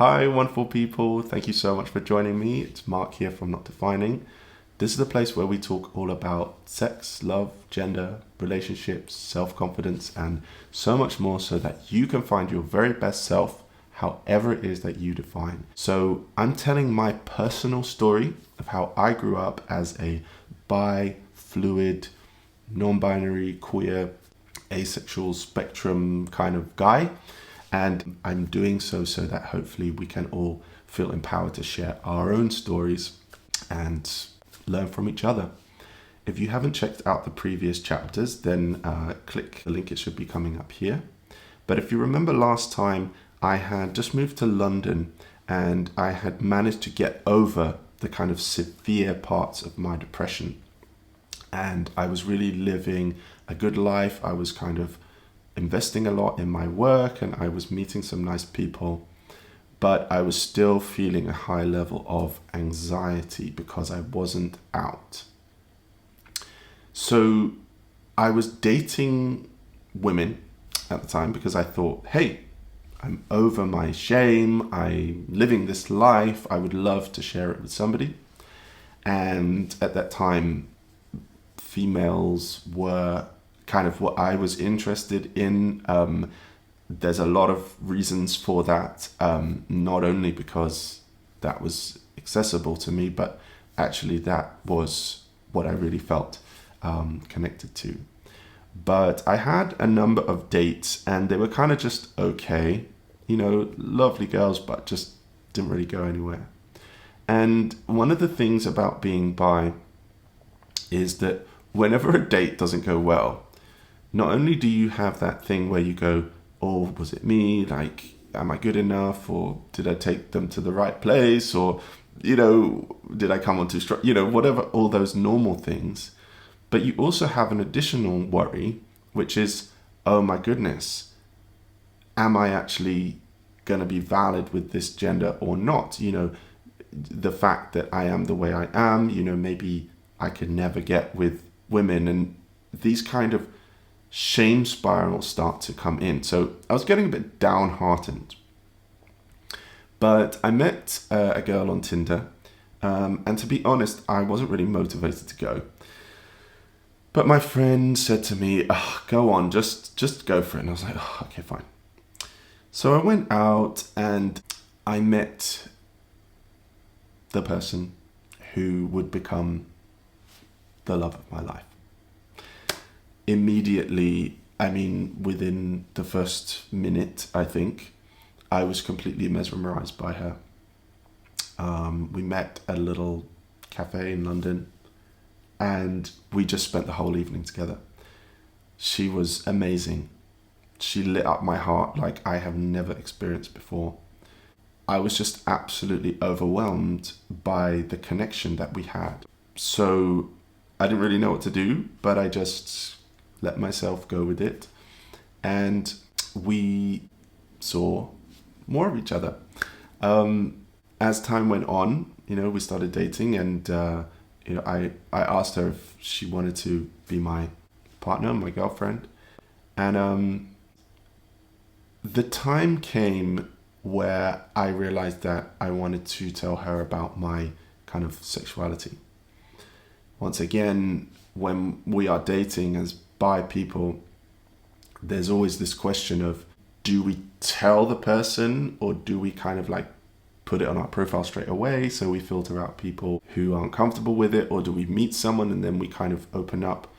Hi, wonderful people. Thank you so much for joining me. It's Mark here from Not Defining. This is the place where we talk all about sex, love, gender, relationships, self-confidence, and so much more so that you can find your very best self, however it is that you define. So I'm telling my personal story of how I grew up as a bi, fluid, non-binary, queer, asexual spectrum kind of guy. And I'm doing so that hopefully we can all feel empowered to share our own stories and learn from each other. If you haven't checked out the previous chapters, then click the link. It should be coming up here. But if you remember last time, I had just moved to London and I had managed to get over the kind of severe parts of my depression. And I was really living a good life. I was kind of investing a lot in my work and I was meeting some nice people, but I was still feeling a high level of anxiety because I wasn't out. So I was dating women at the time because I thought, hey, I'm over my shame. I'm living this life. I would love to share it with somebody. And at that time, females were kind of what I was interested in. There's a lot of reasons for that, not only because that was accessible to me, but actually that was what I really felt connected to. But I had a number of dates and they were kind of just okay, lovely girls, but just didn't really go anywhere. And one of the things about being bi is that whenever a date doesn't go well, not only do you have that thing where you go, oh, was it me? Like, am I good enough? Or did I take them to the right place? Or, did I come on too strong? Whatever, all those normal things. But you also have an additional worry, which is, oh my goodness, am I actually going to be valid with this gender or not? The fact that I am the way I am, maybe I could never get with women, and these kind of shame spirals start to come in. So I was getting a bit downhearted. But I met a girl on Tinder, and to be honest, I wasn't really motivated to go. But my friend said to me, go on, just go for it. And I was like, okay, fine. So I went out and I met the person who would become the love of my life. Immediately, within the first minute, I think, I was completely mesmerized by her. We met at a little cafe in London and we just spent the whole evening together. She was amazing. She lit up my heart like I have never experienced before. I was just absolutely overwhelmed by the connection that we had. So I didn't really know what to do, but I just let myself go with it. And we saw more of each other. As time went on, we started dating and, I asked her if she wanted to be my partner, my girlfriend. And the time came where I realized that I wanted to tell her about my kind of sexuality. Once again, when we are dating as bi people, there's always this question of, do we tell the person or do we kind of like put it on our profile straight away so we filter out people who aren't comfortable with it, or do we meet someone and then we kind of open up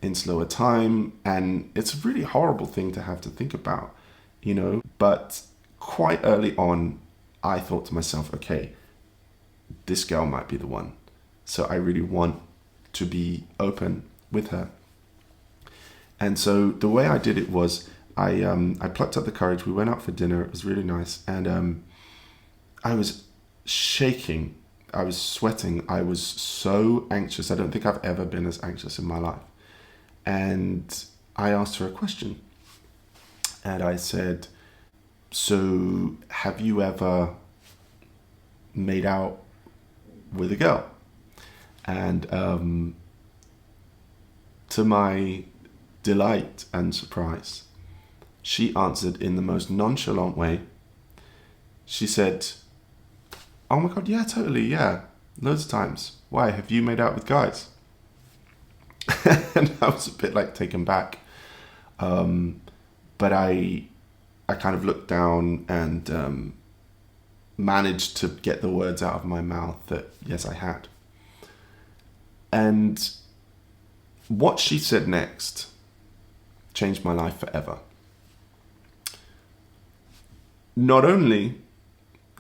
in slower time? And it's a really horrible thing to have to think about, but quite early on I thought to myself, okay, this girl might be the one. So I really want to be open with her. And so the way I did it was I plucked up the courage. We went out for dinner. It was really nice. And I was shaking. I was sweating. I was so anxious. I don't think I've ever been as anxious in my life. And I asked her a question. And I said, so have you ever made out with a girl? And to my delight and surprise, she answered in the most nonchalant way, she said, "Oh my God, yeah, totally, yeah. Loads of times. Why? Have you made out with guys?" And I was a bit like taken back. But I kind of looked down and managed to get the words out of my mouth that yes, I had. And what she said next changed my life forever. Not only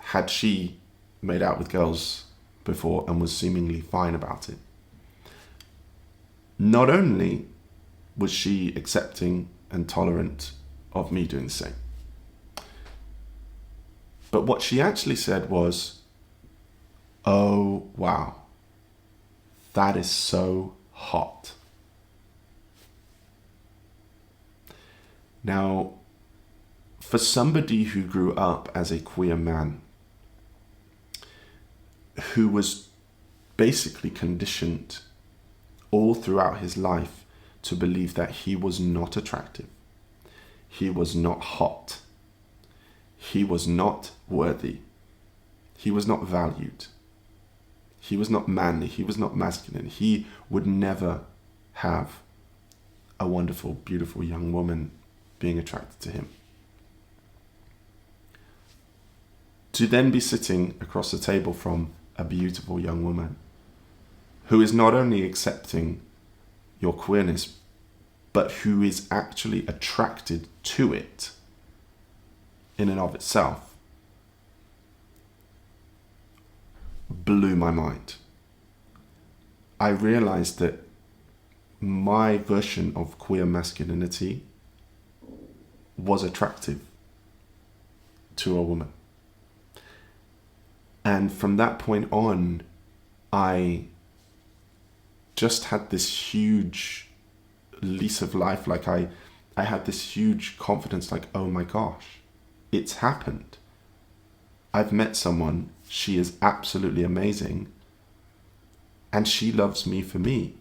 had she made out with girls before and was seemingly fine about it, not only was she accepting and tolerant of me doing the same, but what she actually said was, "Oh, wow, that is so hot." Now, for somebody who grew up as a queer man, who was basically conditioned all throughout his life to believe that he was not attractive, he was not hot, he was not worthy, he was not valued, he was not manly, he was not masculine, he would never have a wonderful, beautiful young woman being attracted to him. To then be sitting across the table from a beautiful young woman who is not only accepting your queerness, but who is actually attracted to it in and of itself, blew my mind. I realized that my version of queer masculinity was attractive to a woman. And from that point on, I just had this huge lease of life. Like I had this huge confidence, like, oh my gosh, it's happened. I've met someone, she is absolutely amazing, and she loves me for me.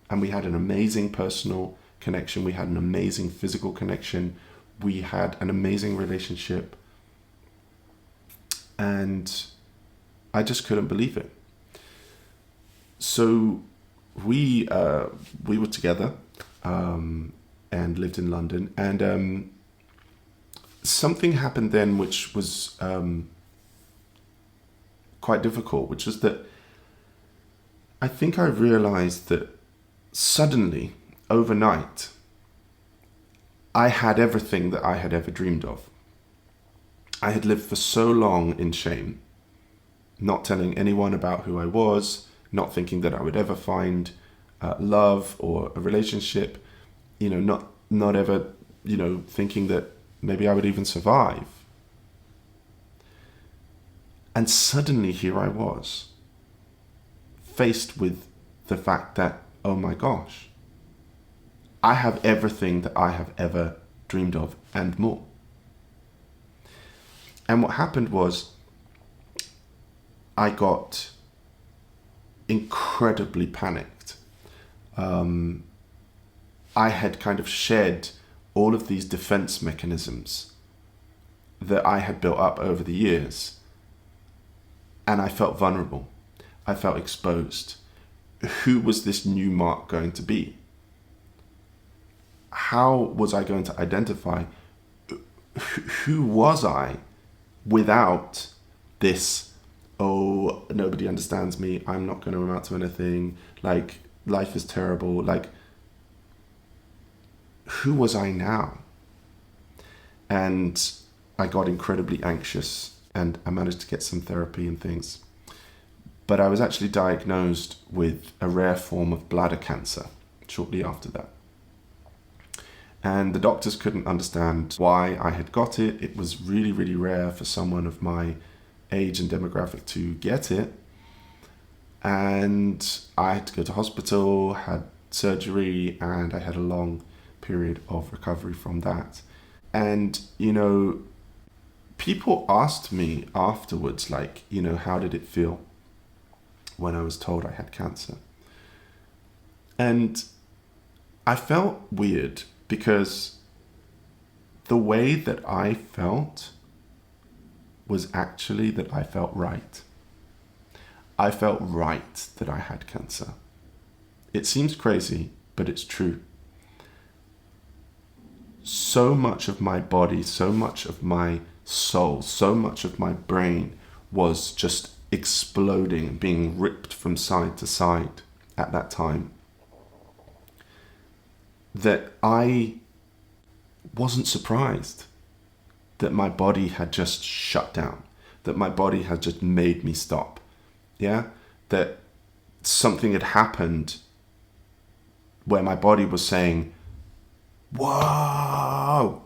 And we had an amazing personal connection. We had an amazing physical connection. We had an amazing relationship. And I just couldn't believe it. So we were together and lived in London. And something happened then which was quite difficult, which was that I think I realized that suddenly, overnight, I had everything that I had ever dreamed of. I had lived for so long in shame, not telling anyone about who I was, not thinking that I would ever find love or a relationship, not ever, thinking that maybe I would even survive. And suddenly here I was, faced with the fact that, oh my gosh, I have everything that I have ever dreamed of and more. And what happened was I got incredibly panicked. I had kind of shed all of these defense mechanisms that I had built up over the years. And I felt vulnerable. I felt exposed. Who was this new Mark going to be? How was I going to identify who was I without this, oh, nobody understands me, I'm not going to amount to anything, like, life is terrible, like, who was I now? And I got incredibly anxious, and I managed to get some therapy and things. But I was actually diagnosed with a rare form of bladder cancer shortly after that. And the doctors couldn't understand why I had got it. It was really, really rare for someone of my age and demographic to get it. And I had to go to hospital, had surgery, and I had a long period of recovery from that. And, people asked me afterwards, like, how did it feel when I was told I had cancer? And I felt weird because the way that I felt was actually that I felt right. I felt right that I had cancer. It seems crazy, but it's true. So much of my body, so much of my soul, so much of my brain was just exploding, being ripped from side to side at that time, that I wasn't surprised that my body had just shut down, that my body had just made me stop. Yeah? That something had happened where my body was saying, whoa!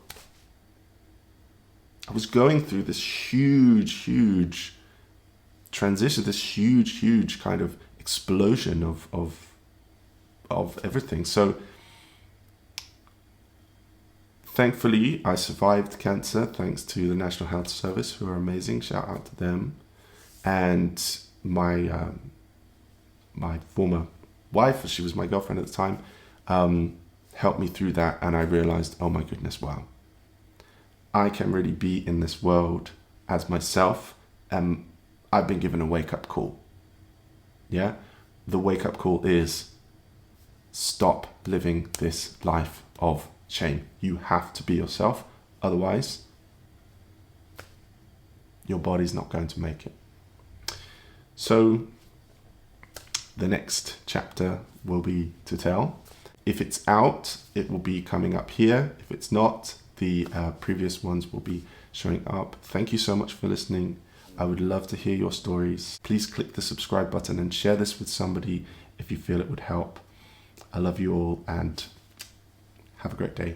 I was going through this huge transition, this huge kind of explosion of everything. So thankfully, I survived cancer thanks to the National Health Service, who are amazing. Shout out to them. And my former wife, she was my girlfriend at the time, helped me through that. And I realized, oh my goodness, wow. I can really be in this world as myself. I've been given a wake-up call. Yeah? The wake-up call is stop living this life of shame. You have to be yourself. Otherwise, your body's not going to make it. So the next chapter will be to tell. If it's out, it will be coming up here. If it's not, the previous ones will be showing up. Thank you so much for listening. I would love to hear your stories. Please click the subscribe button and share this with somebody if you feel it would help. I love you all and have a great day.